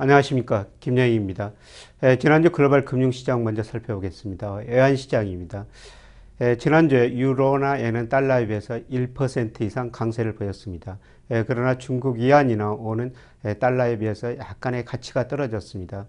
안녕하십니까, 김영희입니다. 지난주 글로벌 금융시장 먼저 살펴보겠습니다. 외환시장입니다. 지난주에 유로나 엔은 달러에 비해서 1% 이상 강세를 보였습니다. 그러나 중국 위안이나 원은 달러에 비해서 약간의 가치가 떨어졌습니다.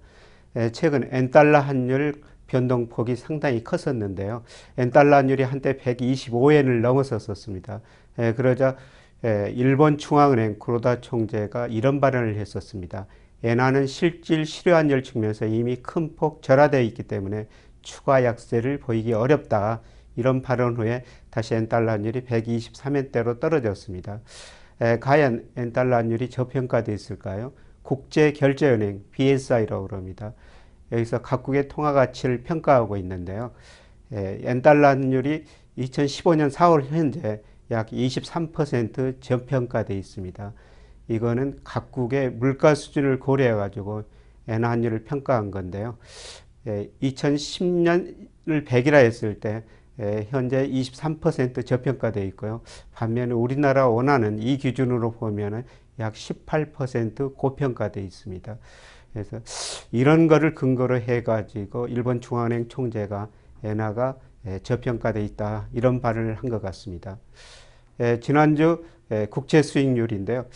최근 엔달러 환율 변동폭이 상당히 컸었는데요. 엔달러 환율이 한때 125엔을 넘어섰습니다. 그러자 일본 중앙은행 구로다 총재가 이런 발언을 했었습니다. 엔화는 실질 실효환율 측면에서 이미 큰 폭 절하되어 있기 때문에 추가 약세를 보이기 어렵다. 이런 발언 후에 다시 엔달러 환율이 123엔대로 떨어졌습니다. 과연 엔달러 환율이 저평가되어 있을까요? 국제결제은행 BSI라고 그럽니다. 여기서 각국의 통화 가치를 평가하고 있는데요. 엔달러 환율이 2015년 4월 현재 약 23% 저평가되어 있습니다. 이거는 각국의 물가 수준을 고려해 가지고 엔화 환율을 평가한 건데요. 2010년을 100이라 했을 때 현재 23% 저평가되어 있고요. 반면에 우리나라 원화는 이 기준으로 보면 약 18% 고평가되어 있습니다. 그래서 이런 거를 근거로 해가지고 일본 중앙은행 총재가 엔화가 저평가되어 있다 이런 발언을 한 것 같습니다. 지난주 국채 수익률인데요.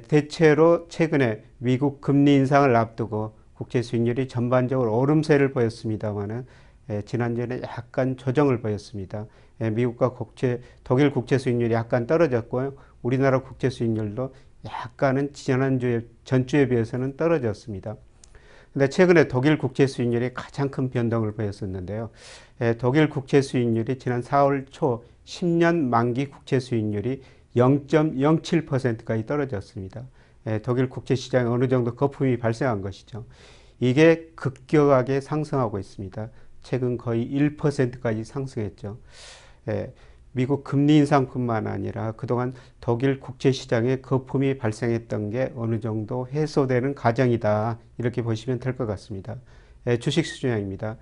대체로 최근에 미국 금리 인상을 앞두고 국채 수익률이 전반적으로 오름세를 보였습니다만은 지난주에는 약간 조정을 보였습니다. 미국과 독일 국채 수익률이 약간 떨어졌고요. 우리나라 국채 수익률도 약간은 전주에 비해서는 떨어졌습니다. 근데 최근에 독일 국채 수익률이 가장 큰 변동을 보였었는데요. 독일 국채 수익률이 지난 4월 초 10년 만기 국채 수익률이 0.07%까지 떨어졌습니다. 독일 국채 시장에 어느 정도 거품이 발생한 것이죠. 이게 급격하게 상승하고 있습니다. 최근 거의 1%까지 상승했죠. 미국 금리 인상뿐만 아니라 그동안 독일 국채 시장에 거품이 발생했던 게 어느 정도 해소되는 과정이다. 이렇게 보시면 될 것 같습니다. 주식 수준입니다.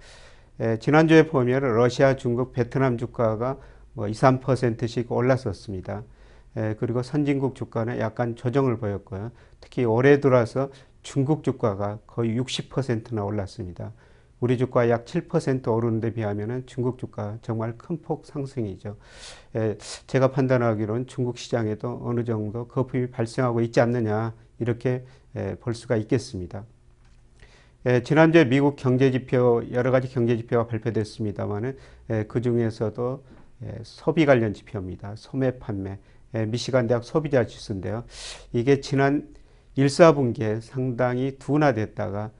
지난주에 보면 러시아, 중국, 베트남 주가가 2, 3%씩 올랐었습니다. 그리고 선진국 주가는 약간 조정을 보였고요. 특히 올해 들어서 중국 주가가 거의 60%나 올랐습니다. 우리 주가 약 7% 오르는 데 비하면 중국 주가 정말 큰 폭 상승이죠. 제가 판단하기로는 중국 시장에도 어느 정도 거품이 발생하고 있지 않느냐 이렇게 볼 수가 있겠습니다. 지난주에 미국 경제지표 여러 가지 경제지표가 발표됐습니다만 그 중에서도 소비 관련 지표입니다. 소매 판매 미시간 대학 소비자 지수인데요. 이게 지난 1, 4분기에 상당히 둔화됐다가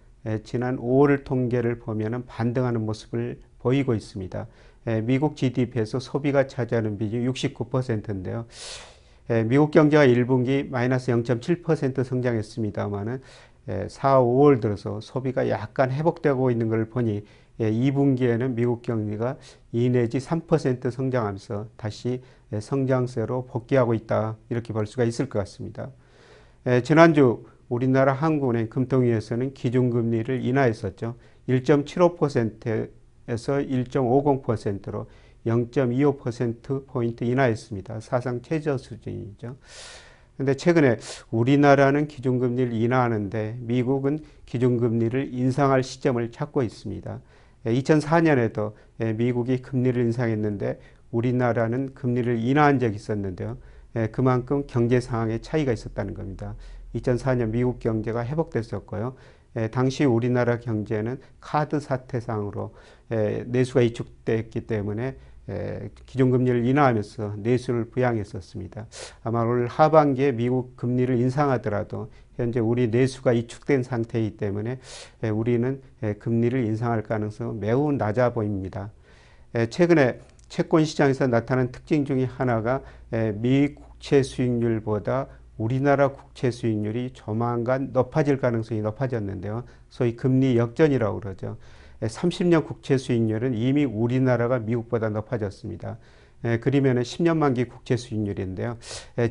지난 5월 통계를 보면 반등하는 모습을 보이고 있습니다. 미국 GDP에서 소비가 차지하는 비중이 69%인데요. 미국 경제가 1분기 마이너스 0.7% 성장했습니다만 4, 5월 들어서 소비가 약간 회복되고 있는 걸 보니 2분기에는 미국 경제가 2 내지 3% 성장하면서 다시 성장세로 복귀하고 있다 이렇게 볼 수가 있을 것 같습니다. 지난주 우리나라 한국은행 금통위에서는 기준금리를 인하했었죠. 1.75%에서 1.50%로 0.25%포인트 인하했습니다. 사상 최저 수준이죠. 근데 최근에 우리나라는 기준금리를 인하하는데 미국은 기준금리를 인상할 시점을 찾고 있습니다. 2004년에도 미국이 금리를 인상했는데 우리나라는 금리를 인하한 적이 있었는데요. 그만큼 경제 상황에 차이가 있었다는 겁니다. 2004년 미국 경제가 회복됐었고요. 당시 우리나라 경제는 카드 사태상으로 내수가 위축됐기 때문에 기준금리를 인하하면서 내수를 부양했었습니다. 아마 올 하반기에 미국 금리를 인상하더라도 현재 우리 내수가 위축된 상태이기 때문에 우리는 금리를 인상할 가능성은 매우 낮아 보입니다. 최근에 채권 시장에서 나타난 특징 중에 하나가 미 국채 수익률보다 우리나라 국채 수익률이 조만간 높아질 가능성이 높아졌는데요. 소위 금리 역전이라고 그러죠. 30년 국채 수익률은 이미 우리나라가 미국보다 높아졌습니다. 그러면 10년 만기 국채 수익률인데요.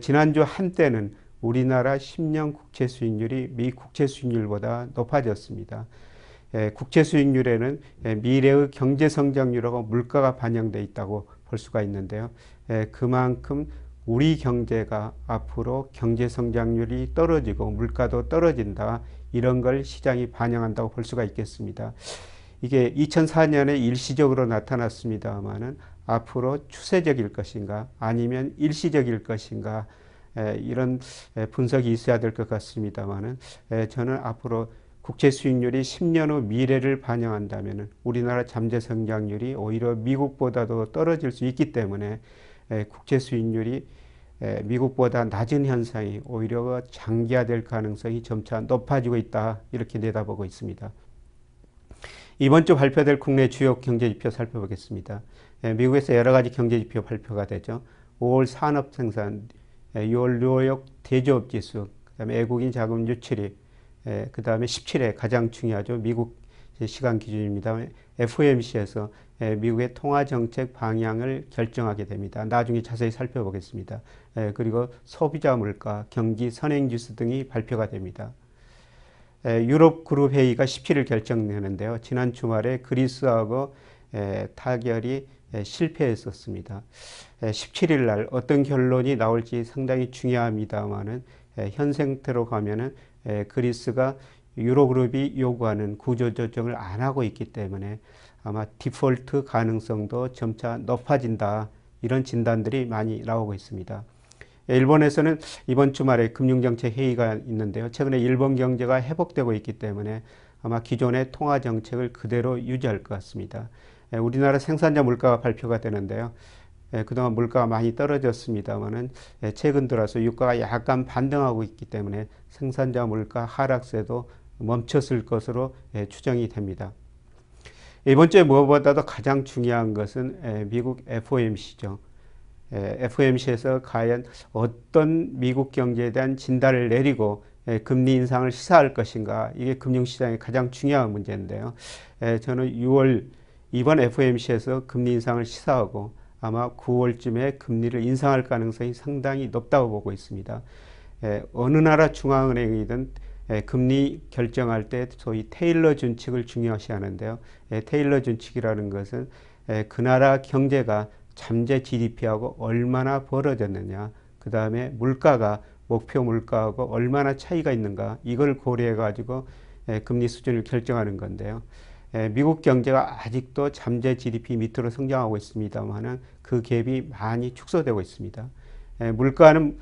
지난주 한때는 우리나라 10년 국채 수익률이 미 국채 수익률보다 높아졌습니다. 국채 수익률에는 미래의 경제 성장률하고 물가가 반영되어 있다고 볼 수가 있는데요. 그만큼 우리 경제가 앞으로 경제 성장률이 떨어지고 물가도 떨어진다 이런 걸 시장이 반영한다고 볼 수가 있겠습니다. 이게 2004년에 일시적으로 나타났습니다만은 앞으로 추세적일 것인가 아니면 일시적일 것인가 이런 분석이 있어야 될 것 같습니다만은 저는 앞으로 국채 수익률이 10년 후 미래를 반영한다면 우리나라 잠재 성장률이 오히려 미국보다도 떨어질 수 있기 때문에 국채 수익률이 미국보다 낮은 현상이 오히려 장기화될 가능성이 점차 높아지고 있다 이렇게 내다보고 있습니다. 이번 주 발표될 국내 주요 경제지표 살펴보겠습니다. 미국에서 여러 가지 경제지표 발표가 되죠. 5월 산업생산, 6월 뉴욕 대조업지수, 그다음에 외국인 자금 유출입, 그다음에 17회 가장 중요하죠. 미국 시간 기준입니다. FOMC에서 미국의 통화정책 방향을 결정하게 됩니다. 나중에 자세히 살펴보겠습니다. 그리고 소비자 물가, 경기 선행지수 등이 발표가 됩니다. 유럽 그룹 회의가 17일 결정되는데요. 지난 주말에 그리스하고 타결이 실패했었습니다. 17일 날 어떤 결론이 나올지 상당히 중요합니다만은 현 상태로 가면은 그리스가 유로그룹이 요구하는 구조조정을 안 하고 있기 때문에 아마 디폴트 가능성도 점차 높아진다. 이런 진단들이 많이 나오고 있습니다. 일본에서는 이번 주말에 금융정책 회의가 있는데요. 최근에 일본 경제가 회복되고 있기 때문에 아마 기존의 통화정책을 그대로 유지할 것 같습니다. 우리나라 생산자 물가가 발표가 되는데요. 그동안 물가가 많이 떨어졌습니다만은 최근 들어서 유가가 약간 반등하고 있기 때문에 생산자 물가 하락세도 멈췄을 것으로 추정이 됩니다. 이번 주에 무엇보다도 가장 중요한 것은 미국 FOMC죠. FOMC에서 과연 어떤 미국 경제에 대한 진단을 내리고 금리 인상을 시사할 것인가, 이게 금융시장의 가장 중요한 문제인데요. 저는 6월 이번 FOMC에서 금리 인상을 시사하고 아마 9월쯤에 금리를 인상할 가능성이 상당히 높다고 보고 있습니다. 어느 나라 중앙은행이든 금리 결정할 때 소위 테일러 준칙을 중요시 하는데요. 테일러 준칙이라는 것은 그 나라 경제가 잠재 GDP하고 얼마나 벌어졌느냐, 그 다음에 물가가 목표 물가하고 얼마나 차이가 있는가, 이걸 고려해 가지고 금리 수준을 결정하는 건데요. 미국 경제가 아직도 잠재 GDP 밑으로 성장하고 있습니다만은 그 갭이 많이 축소되고 있습니다. 물가는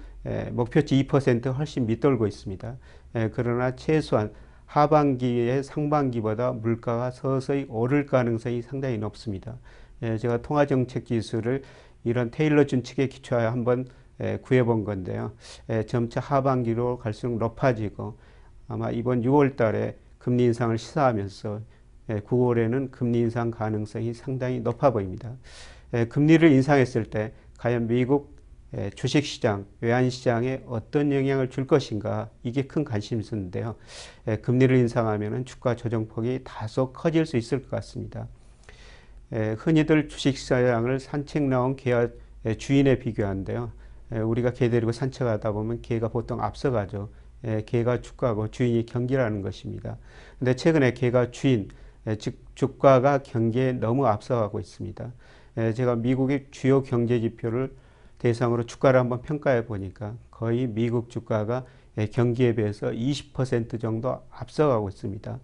목표치 2% 훨씬 밑돌고 있습니다. 그러나 최소한 하반기에 상반기보다 물가가 서서히 오를 가능성이 상당히 높습니다. 제가 통화정책 기술을 이런 테일러 준칙에 기초하여 한번 구해본 건데요. 점차 하반기로 갈수록 높아지고 아마 이번 6월 달에 금리 인상을 시사하면서 9월에는 금리 인상 가능성이 상당히 높아 보입니다. 금리를 인상했을 때 과연 미국 주식시장, 외환시장에 어떤 영향을 줄 것인가, 이게 큰 관심사인데요. 금리를 인상하면 주가 조정폭이 다소 커질 수 있을 것 같습니다. 흔히들 주식시장을 산책 나온 개와 주인에 비교하는데요. 우리가 개 데리고 산책하다 보면 개가 보통 앞서가죠. 개가 주가고 주인이 경기라는 것입니다. 근데 최근에 개가 주인, 즉 주가가 경기에 너무 앞서가고 있습니다. 제가 미국의 주요 경제 지표를 대상으로 주가를 한번 평가해 보니까 거의 미국 주가가 경기에 비해서 20% 정도 앞서가고 있습니다.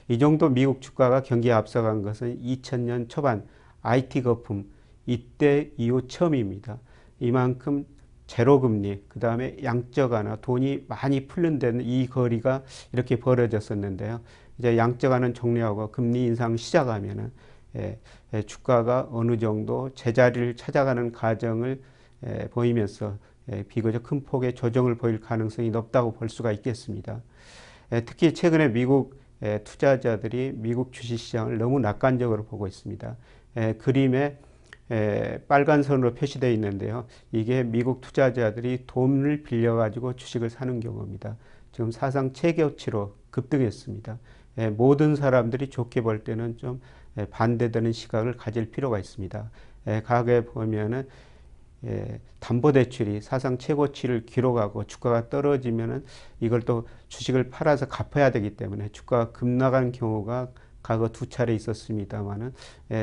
이 정도 미국 주가가 경기에 앞서간 것은 2000년 초반 IT 거품 이때 이후 처음입니다. 이만큼 제로금리, 그 다음에 양적 완화, 돈이 많이 풀린 데는 이 거리가 이렇게 벌어졌었는데요. 이제 양적 완화는 종료하고 금리 인상 시작하면은 주가가 어느 정도 제자리를 찾아가는 과정을 보이면서 비교적 큰 폭의 조정을 보일 가능성이 높다고 볼 수가 있겠습니다. 특히 최근에 미국 투자자들이 미국 주식시장을 너무 낙관적으로 보고 있습니다. 그림에 빨간 선으로 표시되어 있는데요. 이게 미국 투자자들이 돈을 빌려가지고 주식을 사는 경우입니다. 지금 사상 최고치로 급등했습니다. 모든 사람들이 좋게 볼 때는 좀 반대되는 시각을 가질 필요가 있습니다. 과거에 보면은 담보대출이 사상 최고치를 기록하고 주가가 떨어지면은 이걸 또 주식을 팔아서 갚아야 되기 때문에 주가가 급락하는 경우가 과거 2차례 있었습니다만은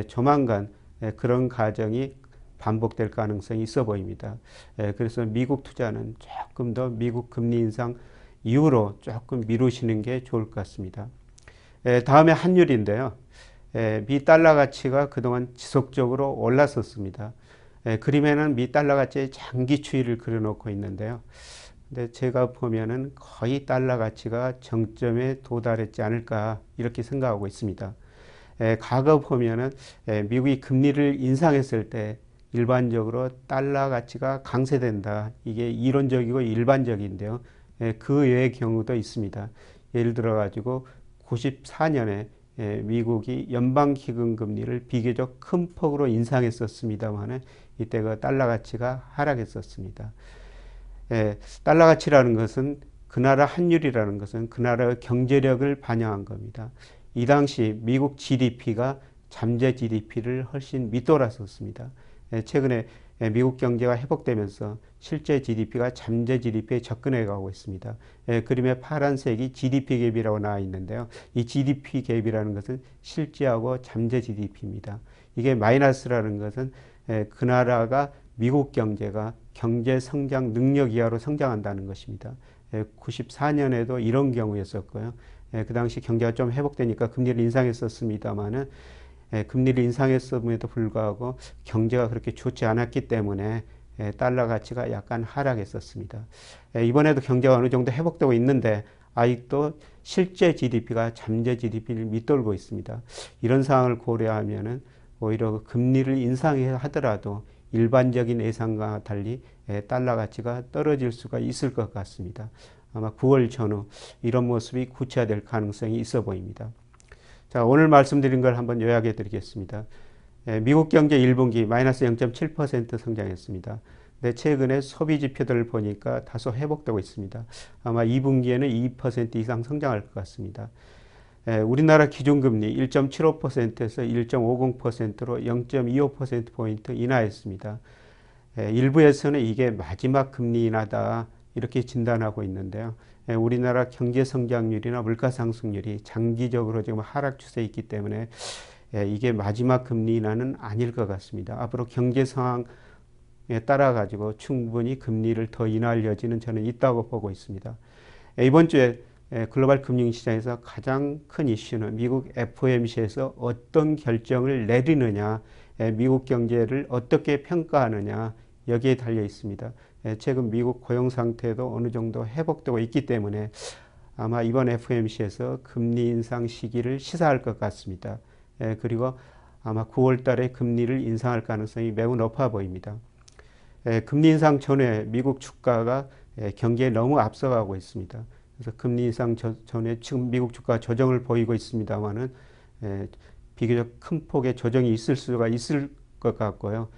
조만간 그런 과정이 반복될 가능성이 있어 보입니다. 그래서 미국 투자는 조금 더 미국 금리 인상 이후로 조금 미루시는 게 좋을 것 같습니다. 다음에 환율인데요. 미 달러 가치가 그동안 지속적으로 올랐었습니다. 그림에는 미 달러 가치의 장기 추이를 그려놓고 있는데요. 근데 제가 보면은 거의 달러 가치가 정점에 도달했지 않을까 이렇게 생각하고 있습니다. 과거 보면은 미국이 금리를 인상했을 때 일반적으로 달러 가치가 강세된다. 이게 이론적이고 일반적인데요. 그 외의 경우도 있습니다. 예를 들어 가지고 94년에 미국이 연방기금 금리를 비교적 큰 폭으로 인상했었습니다만 이때 그 달러 가치가 하락했었습니다. 달러 가치라는 것은 그 나라 환율이라는 것은 그 나라의 경제력을 반영한 겁니다. 이 당시 미국 GDP가 잠재 GDP를 훨씬 밑돌았었습니다. 최근에 미국 경제가 회복되면서 실제 GDP가 잠재 GDP에 접근해 가고 있습니다. 그림의 파란색이 GDP 갭이라고 나와 있는데요. 이 GDP 갭이라는 것은 실제하고 잠재 GDP입니다. 이게 마이너스라는 것은 그 나라가 미국 경제가 경제 성장 능력 이하로 성장한다는 것입니다. 94년에도 이런 경우였었고요. 그 당시 경제가 좀 회복되니까 금리를 인상했었습니다만은 금리를 인상했음에도 불구하고 경제가 그렇게 좋지 않았기 때문에 달러 가치가 약간 하락했었습니다. 이번에도 경제가 어느 정도 회복되고 있는데 아직도 실제 GDP가 잠재 GDP를 밑돌고 있습니다. 이런 상황을 고려하면은 오히려 금리를 인상하더라도 일반적인 예상과 달리 달러 가치가 떨어질 수가 있을 것 같습니다. 아마 9월 전후 이런 모습이 구체화될 가능성이 있어 보입니다. 자, 오늘 말씀드린 걸 한번 요약해 드리겠습니다. 미국 경제 1분기 마이너스 0.7% 성장했습니다. 근데 최근에 소비 지표들을 보니까 다소 회복되고 있습니다. 아마 2분기에는 2% 이상 성장할 것 같습니다. 우리나라 기준금리 1.75%에서 1.50%로 0.25%포인트 인하했습니다. 일부에서는 이게 마지막 금리 인하다 이렇게 진단하고 있는데요. 우리나라 경제 성장률이나 물가 상승률이 장기적으로 지금 하락 추세에 있기 때문에 이게 마지막 금리 인하는 아닐 것 같습니다. 앞으로 경제 상황에 따라 가지고 충분히 금리를 더 인하할 여지는 저는 있다고 보고 있습니다. 이번 주에 글로벌 금융시장에서 가장 큰 이슈는 미국 FOMC에서 어떤 결정을 내리느냐, 미국 경제를 어떻게 평가하느냐 여기에 달려 있습니다. 최근 미국 고용 상태도 어느 정도 회복되고 있기 때문에 아마 이번 FOMC에서 금리 인상 시기를 시사할 것 같습니다. 그리고 아마 9월 달에 금리를 인상할 가능성이 매우 높아 보입니다. 금리 인상 전에 미국 주가가 경기에 너무 앞서가고 있습니다. 그래서 금리 인상 전에 지금 미국 주가 조정을 보이고 있습니다만은 비교적 큰 폭의 조정이 있을 수가 있을 것 같고요.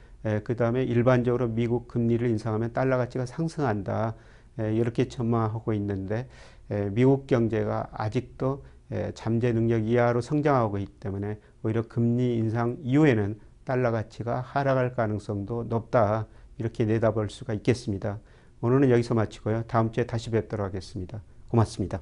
그 다음에 일반적으로 미국 금리를 인상하면 달러 가치가 상승한다. 이렇게 전망하고 있는데 미국 경제가 아직도 잠재 능력 이하로 성장하고 있기 때문에 오히려 금리 인상 이후에는 달러 가치가 하락할 가능성도 높다. 이렇게 내다볼 수가 있겠습니다. 오늘은 여기서 마치고요. 다음 주에 다시 뵙도록 하겠습니다. 고맙습니다.